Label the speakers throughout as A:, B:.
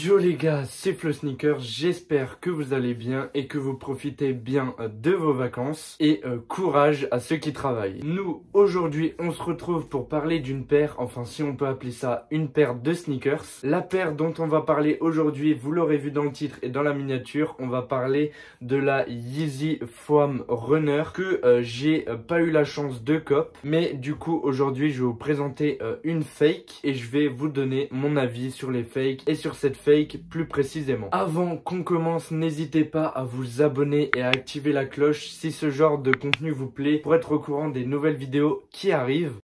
A: Yo les gars, c'est Flo Sneakers, j'espère que vous allez bien et que vous profitez bien de vos vacances et courage à ceux qui travaillent. Nous, aujourd'hui, on se retrouve pour parler d'une paire, enfin si on peut appeler ça une paire de sneakers. La paire dont on va parler aujourd'hui, vous l'aurez vu dans le titre et dans la miniature, on va parler de la Yeezy Foam Runner que j'ai pas eu la chance de cop. Mais du coup, aujourd'hui, je vais vous présenter une fake et je vais vous donner mon avis sur les fakes et sur cette fake plus précisément. Avant qu'on commence, n'hésitez pas à vous abonner et à activer la cloche si ce genre de contenu vous plaît pour être au courant des nouvelles vidéos qui arrivent.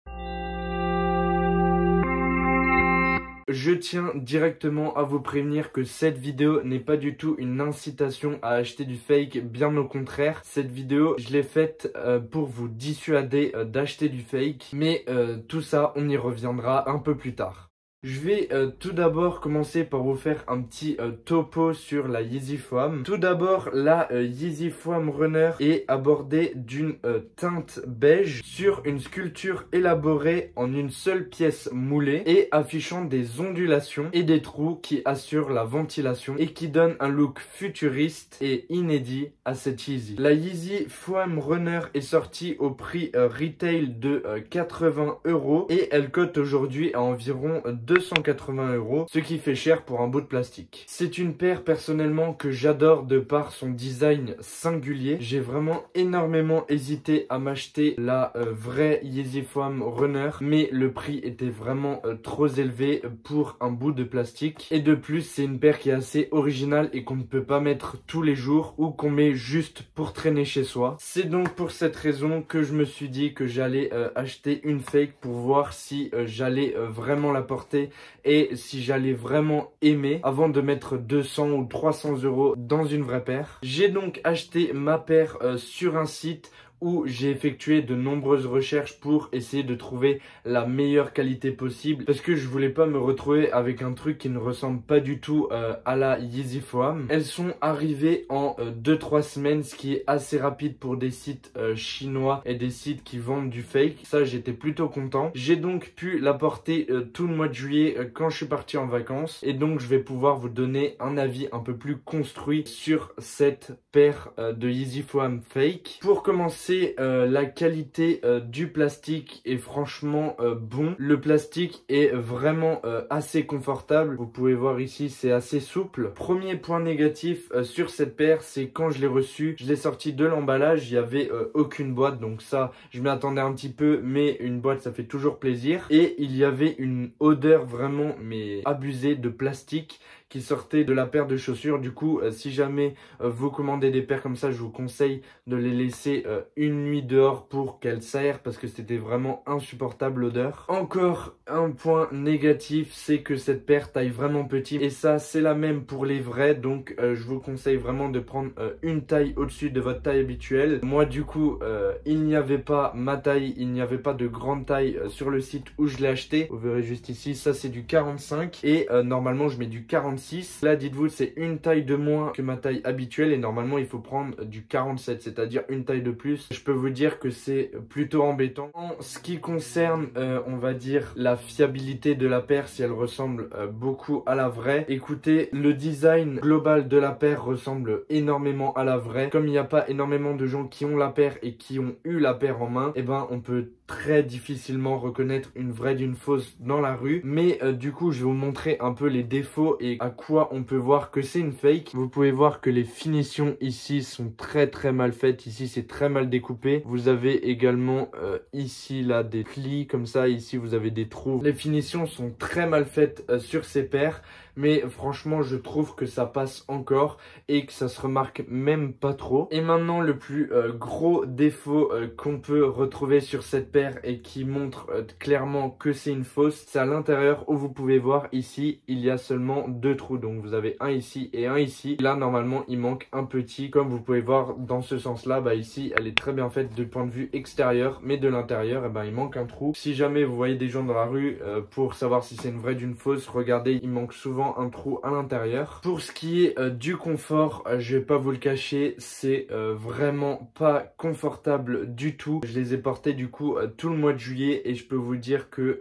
A: Je tiens directement à vous prévenir que cette vidéo n'est pas du tout une incitation à acheter du fake, bien au contraire. Cette vidéo, je l'ai faite pour vous dissuader d'acheter du fake, mais tout ça, on y reviendra un peu plus tard. Je vais tout d'abord commencer par vous faire un petit topo sur la Yeezy Foam. Tout d'abord, la Yeezy Foam Runner est abordée d'une teinte beige sur une sculpture élaborée en une seule pièce moulée et affichant des ondulations et des trous qui assurent la ventilation et qui donnent un look futuriste et inédit à cette Yeezy. La Yeezy Foam Runner est sortie au prix retail de 80 € et elle cote aujourd'hui à environ 280 €, ce qui fait cher pour un bout de plastique. C'est une paire personnellement que j'adore de par son design singulier. J'ai vraiment énormément hésité à m'acheter la vraie Yeezy Foam Runner, mais le prix était vraiment trop élevé pour un bout de plastique. Et de plus, c'est une paire qui est assez originale et qu'on ne peut pas mettre tous les jours ou qu'on met juste pour traîner chez soi. C'est donc pour cette raison que je me suis dit que j'allais acheter une fake pour voir si j'allais vraiment la porter et si j'allais vraiment aimer avant de mettre 200 ou 300 € dans une vraie paire. J'ai donc acheté ma paire sur un site où j'ai effectué de nombreuses recherches pour essayer de trouver la meilleure qualité possible parce que je voulais pas me retrouver avec un truc qui ne ressemble pas du tout à la Yeezy Foam. Elles sont arrivées en 2-3 semaines, ce qui est assez rapide pour des sites chinois et des sites qui vendent du fake. Ça, j'étais plutôt content. J'ai donc pu la porter tout le mois de juillet quand je suis parti en vacances et donc je vais pouvoir vous donner un avis un peu plus construit sur cette paire de Yeezy Foam fake. Pour commencer, la qualité du plastique est franchement bon. Le plastique est vraiment assez confortable. Vous pouvez voir ici, c'est assez souple. Premier point négatif sur cette paire, c'est quand je l'ai reçue, je l'ai sortie de l'emballage, il n'y avait aucune boîte. Donc ça, je m'y attendais un petit peu, mais une boîte, ça fait toujours plaisir. Et il y avait une odeur vraiment mais abusée de plastique qui sortait de la paire de chaussures. Du coup, si jamais vous commandez des paires comme ça, je vous conseille de les laisser une nuit dehors pour qu'elles s'aèrent parce que c'était vraiment insupportable l'odeur. Encore un point négatif, c'est que cette paire taille vraiment petit et ça c'est la même pour les vrais, donc je vous conseille vraiment de prendre une taille au-dessus de votre taille habituelle. Moi du coup, il n'y avait pas ma taille, il n'y avait pas de grande taille sur le site où je l'ai acheté. Vous verrez juste ici, ça c'est du 45 et normalement je mets du 46. Là, dites-vous, c'est une taille de moins que ma taille habituelle et normalement, il faut prendre du 47, c'est-à-dire une taille de plus. Je peux vous dire que c'est plutôt embêtant. En ce qui concerne, on va dire, la fiabilité de la paire, si elle ressemble beaucoup à la vraie, écoutez, le design global de la paire ressemble énormément à la vraie. Comme il n'y a pas énormément de gens qui ont la paire et qui ont eu la paire en main, eh ben, on peut très difficilement reconnaître une vraie d'une fausse dans la rue. Mais du coup, je vais vous montrer un peu les défauts et à quoi on peut voir que c'est une fake. Vous pouvez voir que les finitions ici sont très mal faites. Ici, c'est très mal découpé. Vous avez également ici là des plis comme ça. Ici, vous avez des trous. Les finitions sont très mal faites sur ces paires. Mais franchement, je trouve que ça passe encore et que ça se remarque même pas trop. Et maintenant, le plus gros défaut qu'on peut retrouver sur cette paire et qui montre clairement que c'est une fausse, c'est à l'intérieur où vous pouvez voir ici, il y a seulement 2 trous. Donc vous avez un ici et un ici. Là, normalement, il manque un petit. Comme vous pouvez voir dans ce sens-là, bah ici, elle est très bien faite du point de vue extérieur. Mais de l'intérieur, eh ben, il manque un trou. Si jamais vous voyez des gens dans la rue, pour savoir si c'est une vraie d'une fausse, regardez, il manque souvent souvent un trou à l'intérieur. Pour ce qui est du confort, je vais pas vous le cacher, c'est vraiment pas confortable du tout. Je les ai portés du coup tout le mois de juillet et je peux vous dire que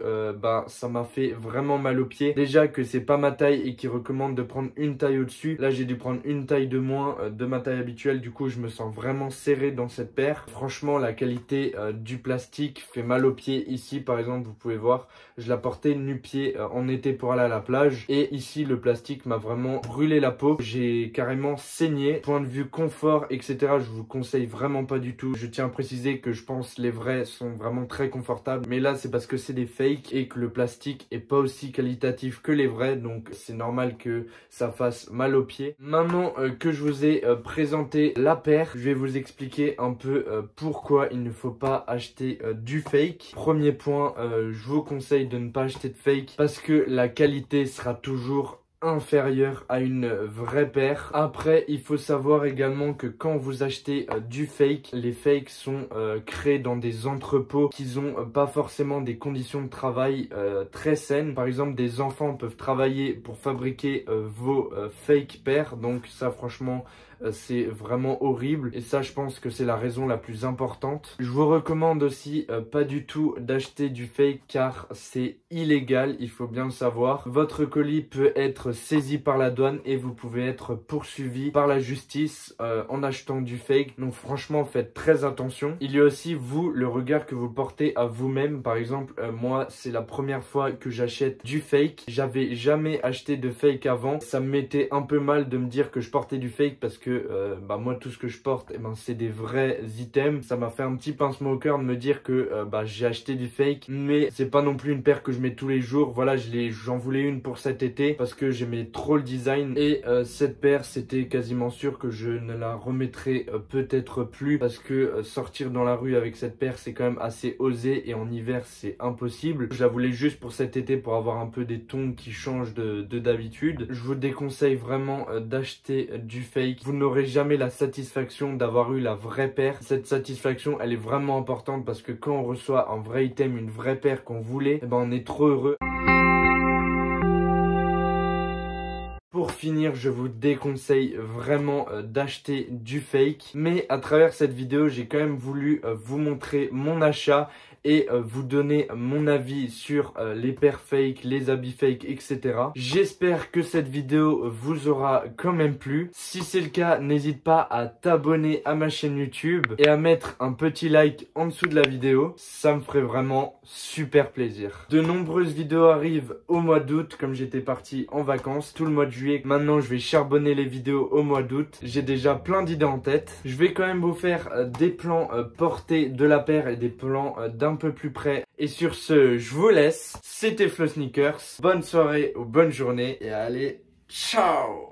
A: ça m'a fait vraiment mal aux pieds. Déjà que c'est pas ma taille et qu'ils recommandent de prendre une taille au-dessus. Là j'ai dû prendre une taille de moins de ma taille habituelle, du coup je me sens vraiment serré dans cette paire. Franchement la qualité du plastique fait mal aux pieds. Ici par exemple vous pouvez voir, je la portais nu-pied en été pour aller à la plage et ici le plastique m'a vraiment brûlé la peau. J'ai carrément saigné. Point de vue confort etc, je vous conseille vraiment pas du tout. Je tiens à préciser que je pense les vrais sont vraiment très confortables, mais là c'est parce que c'est des fakes et que le plastique est pas aussi qualitatif que les vrais, donc c'est normal que ça fasse mal aux pieds. Maintenant que je vous ai présenté la paire, je vais vous expliquer un peu pourquoi il ne faut pas acheter du fake. Premier point, je vous conseille de ne pas acheter de fake parce que la qualité sera toujours inférieure à une vraie paire. Après, il faut savoir également que quand vous achetez du fake, les fakes sont créés dans des entrepôts qui n'ont pas forcément des conditions de travail très saines. Par exemple, des enfants peuvent travailler pour fabriquer vos fake paires. Donc ça, franchement, c'est vraiment horrible et ça je pense que c'est la raison la plus importante. Je vous recommande aussi pas du tout d'acheter du fake car c'est illégal, il faut bien le savoir. Votre colis peut être saisi par la douane et vous pouvez être poursuivi par la justice en achetant du fake. Donc franchement faites très attention. Il y a aussi vous, le regard que vous portez à vous-même. Par exemple moi c'est la première fois que j'achète du fake. J'avais jamais acheté de fake avant. Ça me mettait un peu mal de me dire que je portais du fake parce que moi tout ce que je porte c'est des vrais items. Ça m'a fait un petit pincement au cœur de me dire que j'ai acheté du fake, mais c'est pas non plus une paire que je mets tous les jours. Voilà, j'en voulais une pour cet été parce que j'aimais trop le design et cette paire c'était quasiment sûr que je ne la remettrai peut-être plus parce que sortir dans la rue avec cette paire c'est quand même assez osé et en hiver c'est impossible. Je la voulais juste pour cet été pour avoir un peu des tons qui changent de d'habitude. Je vous déconseille vraiment d'acheter du fake. Vous n'aurez jamais la satisfaction d'avoir eu la vraie paire. Cette satisfaction elle est vraiment importante parce que quand on reçoit un vrai item, une vraie paire qu'on voulait, on est trop heureux. Pour finir, je vous déconseille vraiment d'acheter du fake. Mais à travers cette vidéo, j'ai quand même voulu vous montrer mon achat et vous donner mon avis sur les paires fake, les habits fake, etc. J'espère que cette vidéo vous aura quand même plu. Si c'est le cas, n'hésite pas à t'abonner à ma chaîne YouTube et à mettre un petit like en dessous de la vidéo. Ça me ferait vraiment super plaisir. De nombreuses vidéos arrivent au mois d'août, comme j'étais parti en vacances tout le mois de juillet. Maintenant, je vais charbonner les vidéos au mois d'août. J'ai déjà plein d'idées en tête. Je vais quand même vous faire des plans portés de la paire et des plans d'un peu plus près. Et sur ce, je vous laisse. C'était Flow Sneakers. Bonne soirée ou bonne journée et allez, ciao!